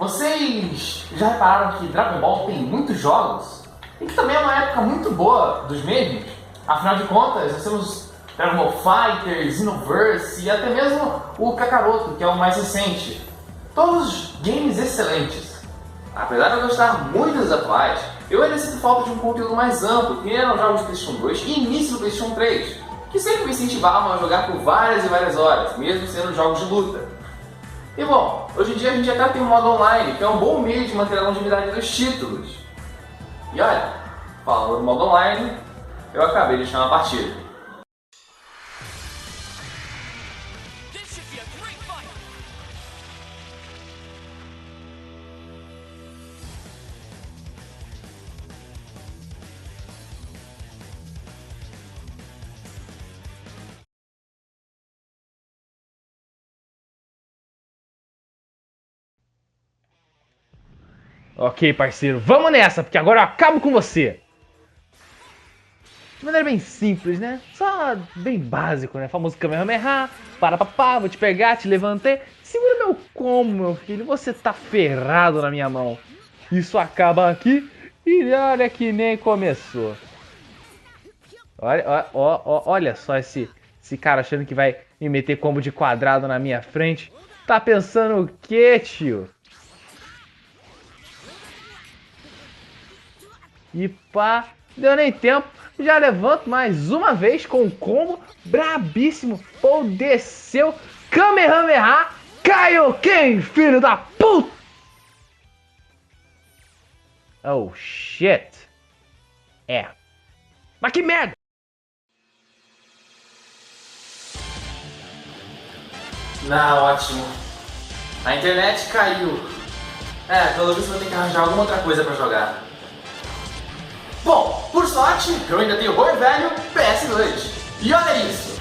Vocês já repararam que Dragon Ball tem muitos jogos? E que também é uma época muito boa dos mesmos? Afinal de contas, nós temos Dragon Ball Fighter, Xenoverse e até mesmo o Kakaroto, que é o mais recente. Todos games excelentes. Apesar de eu gostar muito dos atuais, eu ainda sinto falta de um conteúdo mais amplo, que eram jogos de PlayStation 2 e início do PlayStation 3, que sempre me incentivavam a jogar por várias e várias horas, mesmo sendo jogos de luta. E bom, hoje em dia a gente até tem um modo online, que é um bom meio de manter a longevidade dos títulos. E olha, falando do modo online, eu acabei de chamar a partida. Ok, parceiro, vamos nessa, porque agora eu acabo com você! De maneira bem simples, né? Só bem básico, né? Famoso Kamehameha, para, vou te pegar, te levantei. Segura meu combo, meu filho, você tá ferrado na minha mão. Isso acaba aqui e olha que nem começou. Olha só esse cara achando que vai me meter combo de quadrado na minha frente. Tá pensando o quê, tio? E pá, deu nem tempo, já levanto mais uma vez com um combo brabíssimo. Ou desceu, Kamehameha, Kaioken, filho da puta! Oh shit. É. Mas que merda! Não, ótimo. A internet caiu. Pelo visto vou ter que arranjar alguma outra coisa pra jogar. Bom, por sorte, eu ainda tenho o bom e velho PS2. E olha isso!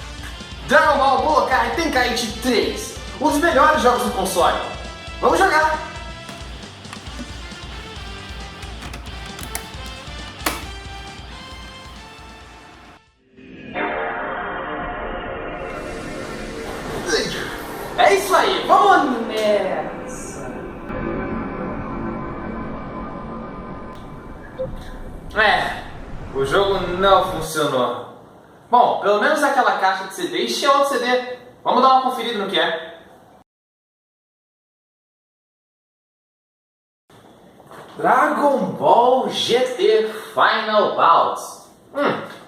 Dragon Ball Budokai Tenkaichi 3, um dos melhores jogos do console. Vamos jogar! É isso aí, vamos nessa! O jogo não funcionou. Bom, pelo menos aquela caixa de CD encheu outro CD. Vamos dar uma conferida no que é. Dragon Ball GT Final Bout.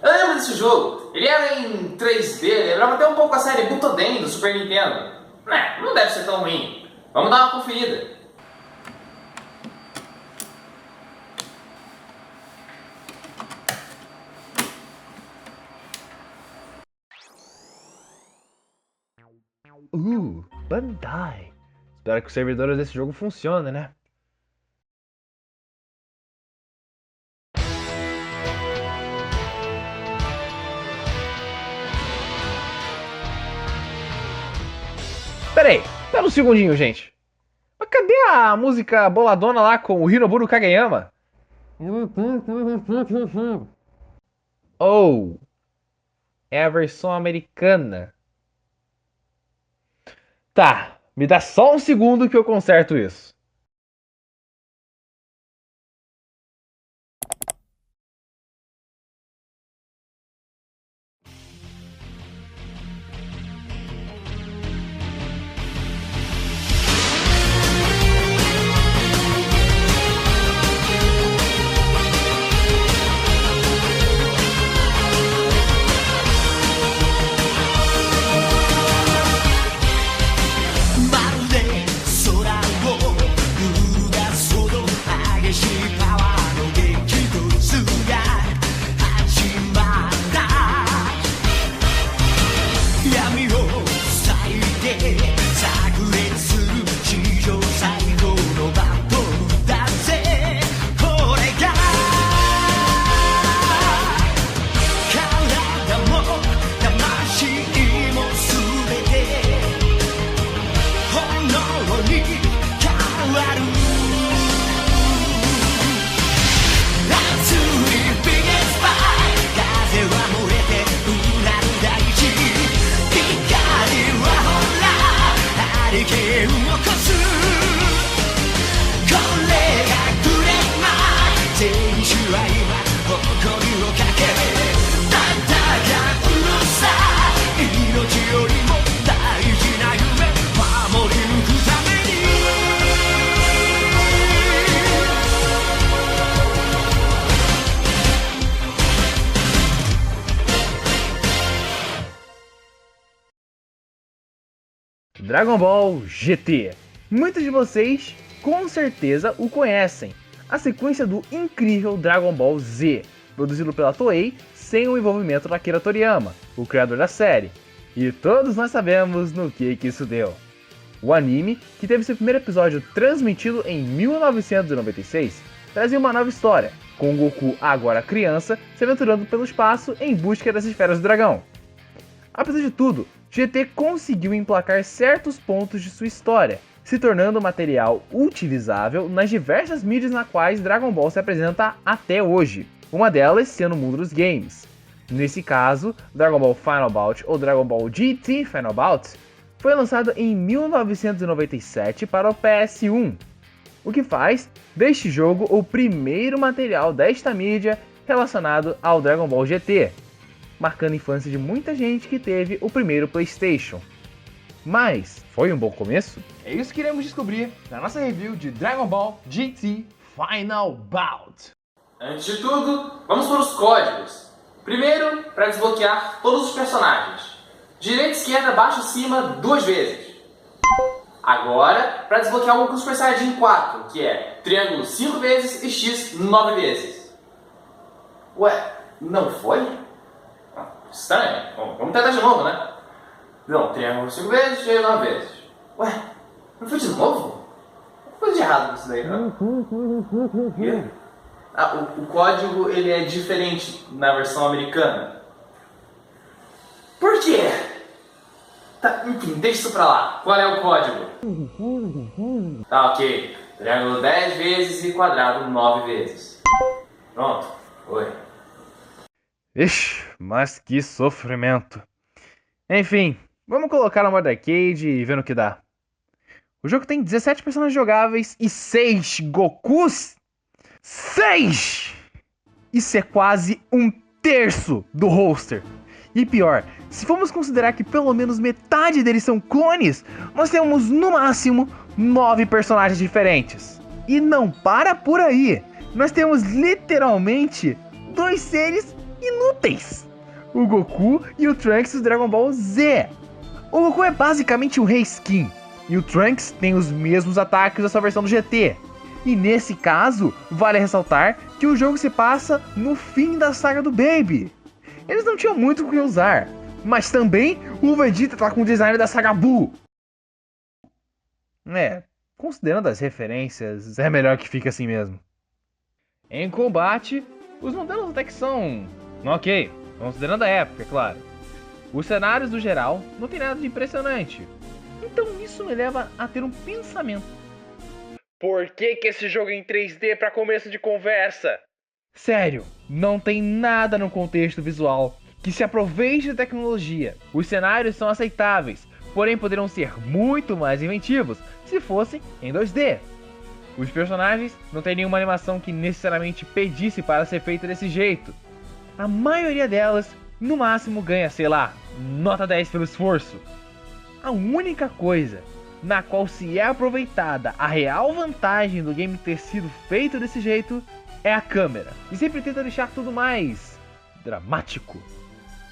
Eu lembro desse jogo. Ele era em 3D, lembrava até um pouco a série Butoden do Super Nintendo. Não deve ser tão ruim. Vamos dar uma conferida. Bandai. Espero que os servidores desse jogo funcionem, né? Pera um segundinho, gente. Mas cadê a música boladona lá com o Hinoburo Kageyama? Oh, é a versão americana. Tá, me dá só um segundo que eu conserto isso. Dragon Ball GT. Muitos de vocês com certeza o conhecem, a sequência do incrível Dragon Ball Z, produzido pela Toei sem o envolvimento da Akira Toriyama, o criador da série. E todos nós sabemos no que isso deu. O anime, que teve seu primeiro episódio transmitido em 1996, trazia uma nova história, com Goku, agora criança, se aventurando pelo espaço em busca das esferas do dragão. Apesar de tudo, GT conseguiu emplacar certos pontos de sua história, se tornando material utilizável nas diversas mídias nas quais Dragon Ball se apresenta até hoje, uma delas sendo o mundo dos games. Nesse caso, Dragon Ball Final Bout ou Dragon Ball GT Final Bout foi lançado em 1997 para o PS1, o que faz deste jogo o primeiro material desta mídia relacionado ao Dragon Ball GT, marcando a infância de muita gente que teve o primeiro PlayStation. Mas foi um bom começo? É isso que iremos descobrir na nossa review de Dragon Ball GT Final Bout. Antes de tudo, vamos para os códigos. Primeiro, para desbloquear todos os personagens. Direita, esquerda, baixo, cima, 2 vezes. Agora, para desbloquear o Goku Super Saiyajin 4, que é triângulo 5 vezes e X 9 vezes. Ué, não foi? Estranho. Bom, vamos tentar de novo, né? Não, triângulo 5 vezes, X 9 vezes. Ué, não foi de novo? Coisa de errado nisso daí, não? O código ele é diferente na versão americana. Por quê? Tá, enfim, deixa isso pra lá. Qual é o código? Tá, ok. Triângulo 10 vezes e quadrado 9 vezes. Pronto, foi. Ixi, mas que sofrimento. Enfim, vamos colocar no modo arcade e ver no que dá. O jogo tem 17 personagens jogáveis e 6 Gokus. 6! Isso é quase 1/3 do roster. E pior, se formos considerar que pelo menos metade deles são clones, nós temos no máximo 9 personagens diferentes. E não para por aí, nós temos literalmente 2 seres inúteis: o Goku e o Trunks do Dragon Ball Z. O Goku é basicamente um reskin, e o Trunks tem os mesmos ataques da sua versão do GT. E nesse caso, vale ressaltar que o jogo se passa no fim da saga do Baby. Eles não tinham muito o que usar, mas também o Vegeta tá com o design da saga Buu. Considerando as referências, é melhor que fique assim mesmo. Em combate, os modelos até que são ok, considerando a época, é claro. Os cenários no geral não tem nada de impressionante. Então isso me leva a ter um pensamento. Por que esse jogo é em 3D para começo de conversa? Sério, não tem nada no contexto visual que se aproveite da tecnologia. Os cenários são aceitáveis, porém poderiam ser muito mais inventivos se fossem em 2D. Os personagens não têm nenhuma animação que necessariamente pedisse para ser feita desse jeito. A maioria delas, no máximo, ganha, sei lá, nota 10 pelo esforço. A única coisa na qual se é aproveitada a real vantagem do game ter sido feito desse jeito é a câmera. E sempre tenta deixar tudo mais dramático.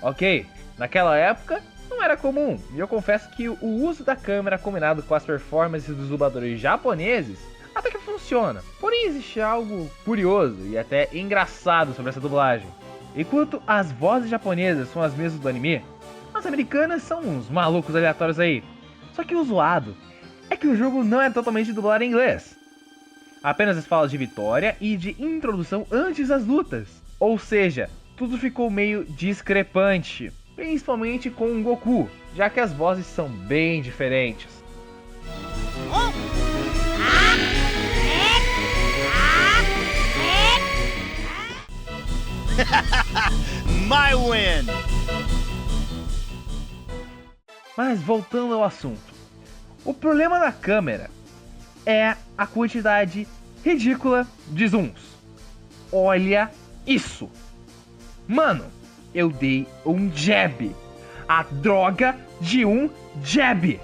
Ok, naquela época não era comum, e eu confesso que o uso da câmera combinado com as performances dos dubladores japoneses até que funciona. Porém existe algo curioso e até engraçado sobre essa dublagem. Enquanto as vozes japonesas são as mesmas do anime, as americanas são uns malucos aleatórios aí. Só que o zoado é que o jogo não é totalmente dublado em inglês. Apenas as falas de vitória e de introdução antes das lutas. Ou seja, tudo ficou meio discrepante, principalmente com o Goku, já que as vozes são bem diferentes. My win! Mas voltando ao assunto, o problema da câmera é a quantidade ridícula de zooms. Olha isso! Mano, eu dei um jab. A droga de um jab.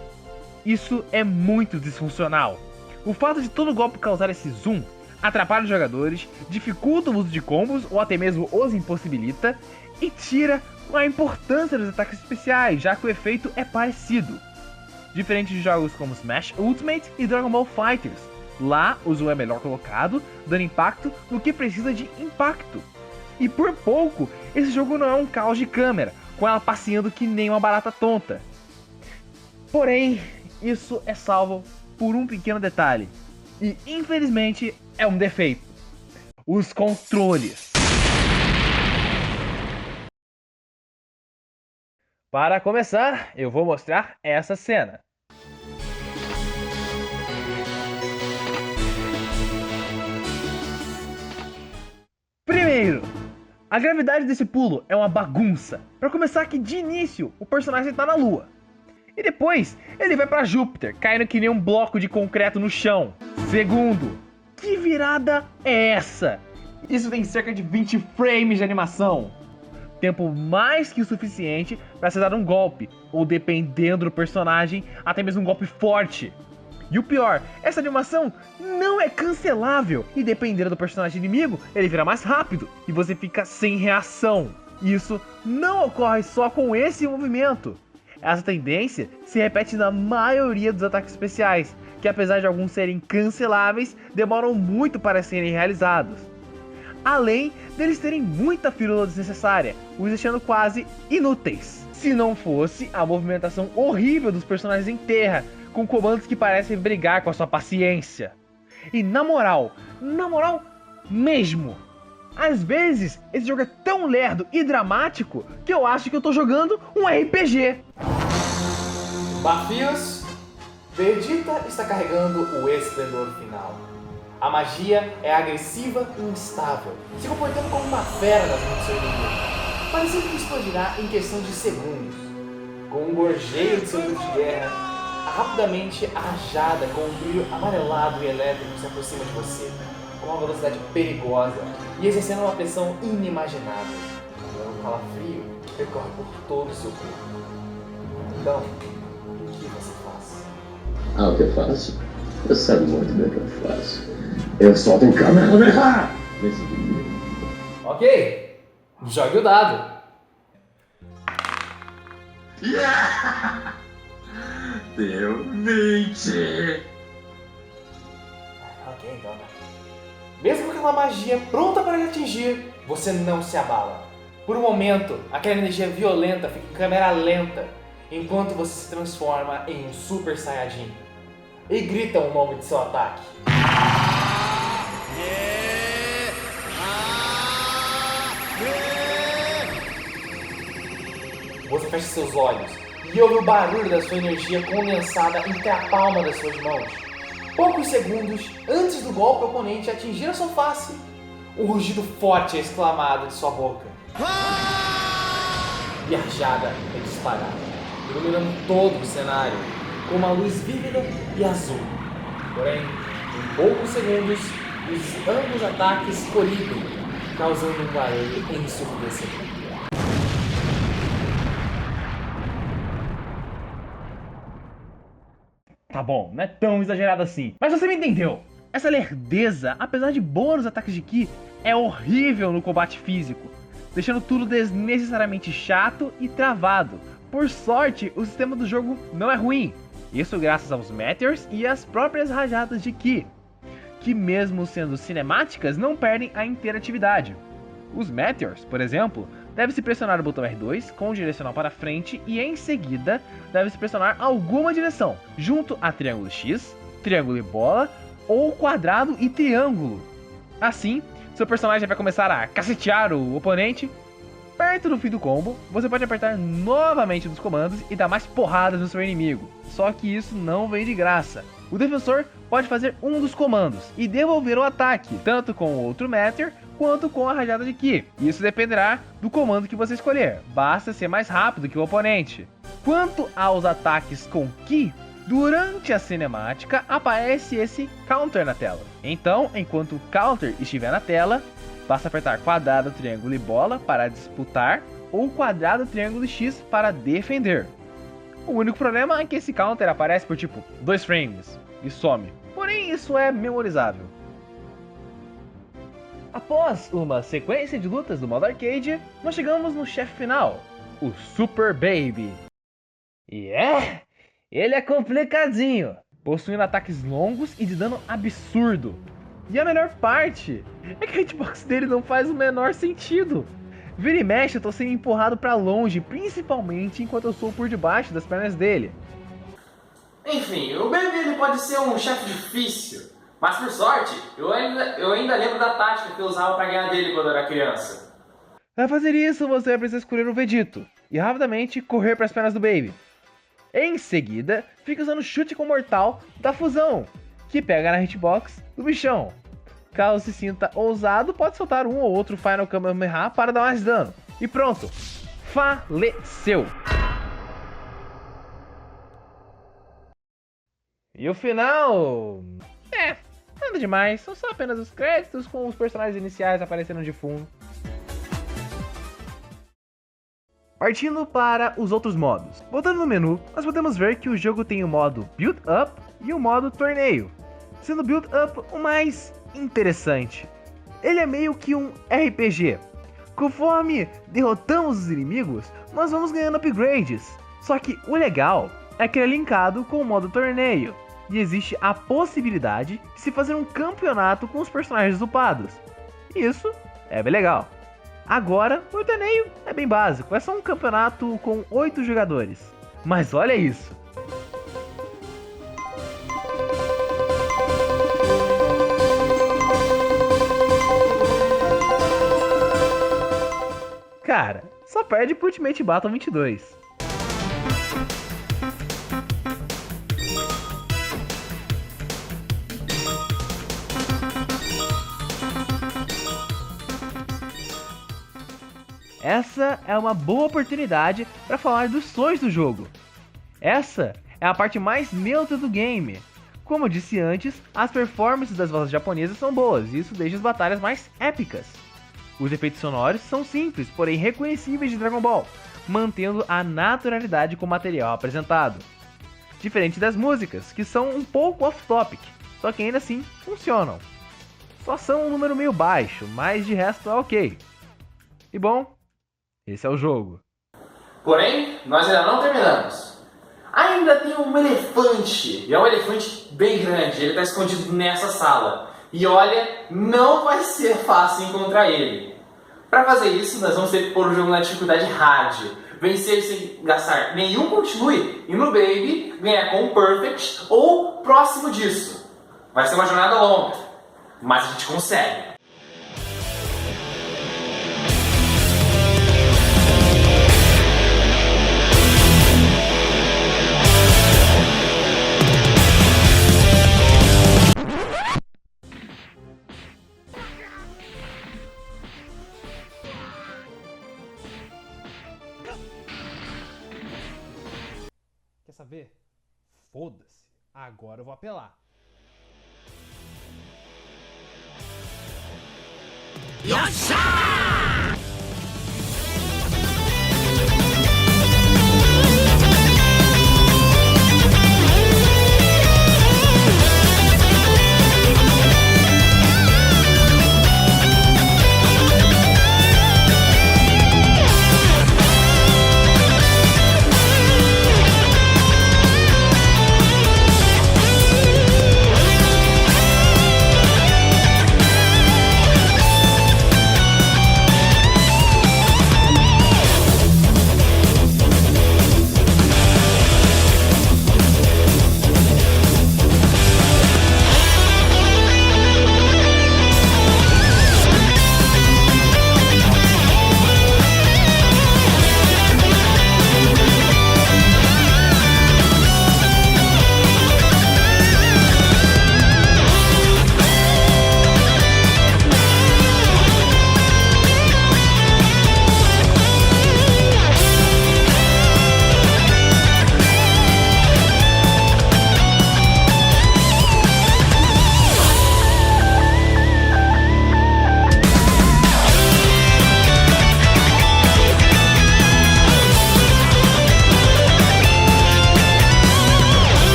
Isso é muito disfuncional. O fato de todo golpe causar esse zoom atrapalha os jogadores, dificulta o uso de combos ou até mesmo os impossibilita e tira a importância dos ataques especiais, já que o efeito é parecido. diferente de jogos como Smash Ultimate e Dragon Ball FighterZ. Lá, o Zu é melhor colocado, dando impacto no que precisa de impacto. E por pouco, esse jogo não é um caos de câmera, com ela passeando que nem uma barata tonta. Porém, isso é salvo por um pequeno detalhe, e infelizmente é um defeito: os controles. Para começar, eu vou mostrar essa cena. Primeiro, a gravidade desse pulo é uma bagunça. Para começar que de início o personagem está na Lua. E depois ele vai para Júpiter, caindo que nem um bloco de concreto no chão. Segundo, que virada é essa? Isso tem cerca de 20 frames de animação. Tempo mais que o suficiente para se dar um golpe, ou dependendo do personagem, até mesmo um golpe forte. E o pior, essa animação não é cancelável, e dependendo do personagem inimigo, ele vira mais rápido, e você fica sem reação. Isso não ocorre só com esse movimento. Essa tendência se repete na maioria dos ataques especiais, que apesar de alguns serem canceláveis, demoram muito para serem realizados. Além deles terem muita firula desnecessária, os deixando quase inúteis. Se não fosse a movimentação horrível dos personagens em terra, com comandos que parecem brigar com a sua paciência. E na moral mesmo, às vezes esse jogo é tão lerdo e dramático que eu acho que eu tô jogando um RPG. Bafios, Vegeta está carregando o esplendor final. A magia é agressiva e instável, se comportando como uma fera nas mãos do seu inimigo. Parecendo que explodirá em questão de segundos. Com um gorjeio de seu grito de guerra, rapidamente a rajada com um brilho amarelado e elétrico se aproxima de você, com uma velocidade perigosa e exercendo uma pressão inimaginável. Um calafrio percorre por todo o seu corpo. Então, o que você faz? O que eu faço? Você sabe muito bem o que eu faço. Eu solto o Kamehameha! Ok, jogue o dado. Deu 20! Ok, então. Mesmo com aquela magia pronta para lhe atingir, você não se abala. Por um momento, aquela energia violenta fica em câmera lenta, enquanto você se transforma em um Super Saiyajin. E grita o nome de seu ataque. Você fecha seus olhos e ouve o barulho da sua energia condensada entre a palma das suas mãos. Poucos segundos antes do golpe oponente atingir a sua face, um rugido forte é exclamado de sua boca. E a rajada é disparada, iluminando todo o cenário com uma luz vívida e azul. Porém, em poucos segundos, ambos os ataques colidem, causando um barulho ensurdecedor. Tá bom, não é tão exagerado assim, mas você me entendeu. Essa lerdeza, apesar de boa nos ataques de Ki, é horrível no combate físico, deixando tudo desnecessariamente chato e travado. Por sorte, o sistema do jogo não é ruim, isso graças aos Meteors e às próprias rajadas de Ki, que mesmo sendo cinemáticas não perdem a interatividade. Os Meteors, por exemplo, deve-se pressionar o botão R2 com o direcional para frente e em seguida deve-se pressionar alguma direção, junto a triângulo X, triângulo e bola ou quadrado e triângulo. Assim, seu personagem vai começar a cacetear o oponente. Perto do fim do combo, você pode apertar novamente nos comandos e dar mais porradas no seu inimigo, só que isso não vem de graça. O defensor pode fazer um dos comandos e devolver o ataque, tanto com o outro Meteor quanto com a rajada de Ki. Isso dependerá do comando que você escolher, basta ser mais rápido que o oponente. Quanto aos ataques com Ki, durante a cinemática aparece esse counter na tela. Então, enquanto o counter estiver na tela, basta apertar quadrado, triângulo e bola para disputar ou quadrado, triângulo e X para defender. O único problema é que esse counter aparece por tipo 2 frames e some, porém isso é memorizável. Após uma sequência de lutas do modo arcade, nós chegamos no chefe final, o Super Baby. Ele é complicadinho, possuindo ataques longos e de dano absurdo. E a melhor parte é que a hitbox dele não faz o menor sentido. Vira e mexe, eu tô sendo empurrado pra longe, principalmente enquanto eu sou por debaixo das pernas dele. Enfim, o Baby ele pode ser um chefe difícil, mas por sorte, eu ainda lembro da tática que eu usava pra ganhar dele quando eu era criança. Para fazer isso, você vai precisar escolher o Vegito e rapidamente correr para as pernas do Baby. Em seguida, fica usando o chute com mortal da fusão, que pega na hitbox do bichão. Caso se sinta ousado, pode soltar um ou outro Final Kamehameha para dar mais dano. E pronto, faleceu! E o final... nada demais, são só apenas os créditos com os personagens iniciais aparecendo de fundo. Partindo para os outros modos. Voltando no menu, nós podemos ver que o jogo tem o modo Build Up e o modo Torneio, sendo o Build Up o mais interessante. Ele é meio que um RPG. Conforme derrotamos os inimigos, nós vamos ganhando upgrades. Só que o legal é que ele é linkado com o modo Torneio, e existe a possibilidade de se fazer um campeonato com os personagens upados. Isso é bem legal. Agora, o torneio é bem básico, é só um campeonato com 8 jogadores. Mas olha isso! Cara, só perde pro Ultimate Battle 22. Essa é uma boa oportunidade para falar dos sonhos do jogo. Essa é a parte mais neutra do game. Como eu disse antes, as performances das vozes japonesas são boas, e isso desde as batalhas mais épicas. Os efeitos sonoros são simples, porém reconhecíveis de Dragon Ball, mantendo a naturalidade com o material apresentado. Diferente das músicas, que são um pouco off-topic, só que ainda assim funcionam. Só são um número meio baixo, mas de resto é ok. E bom, esse é o jogo. Porém, nós ainda não terminamos. Ainda tem um elefante, e é um elefante bem grande, ele está escondido nessa sala. E olha, não vai ser fácil encontrar ele. Para fazer isso, nós vamos ter que pôr o jogo na dificuldade hard. Vencer sem gastar nenhum continue e no Baby ganhar com o Perfect ou próximo disso. Vai ser uma jornada longa, mas a gente consegue. Quer saber? Foda-se. Agora eu vou apelar.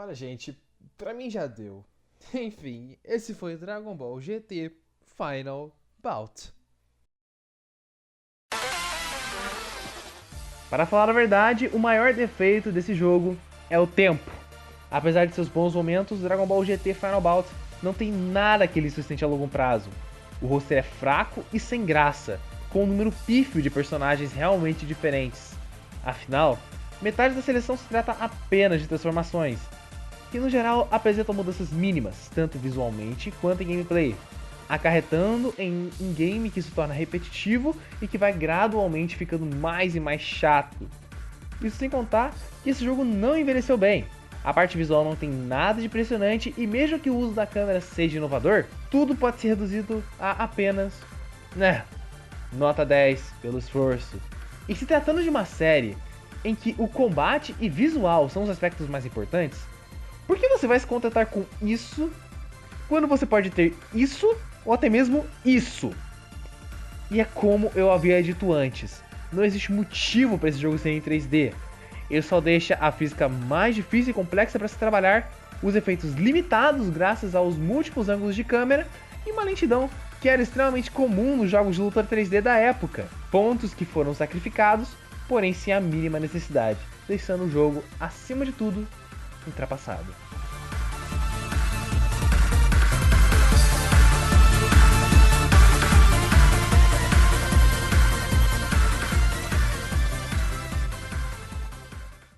Olha, gente, pra mim já deu. Enfim, esse foi Dragon Ball GT Final Bout. Para falar a verdade, o maior defeito desse jogo é o tempo. Apesar de seus bons momentos, Dragon Ball GT Final Bout não tem nada que ele sustente a longo prazo. O roster é fraco e sem graça, com um número pífio de personagens realmente diferentes. Afinal, metade da seleção se trata apenas de transformações, que no geral apresentam mudanças mínimas, tanto visualmente quanto em gameplay, acarretando em um game que se torna repetitivo e que vai gradualmente ficando mais e mais chato. Isso sem contar que esse jogo não envelheceu bem. A parte visual não tem nada de impressionante e mesmo que o uso da câmera seja inovador, tudo pode ser reduzido a apenas, nota 10 pelo esforço. E se tratando de uma série em que o combate e visual são os aspectos mais importantes, por que você vai se contentar com isso quando você pode ter isso ou até mesmo isso? E é como eu havia dito antes, não existe motivo para esse jogo ser em 3D. Ele só deixa a física mais difícil e complexa para se trabalhar, os efeitos limitados graças aos múltiplos ângulos de câmera e uma lentidão que era extremamente comum nos jogos de luta 3D da época. Pontos que foram sacrificados, porém sem a mínima necessidade, deixando o jogo, acima de tudo, ultrapassado.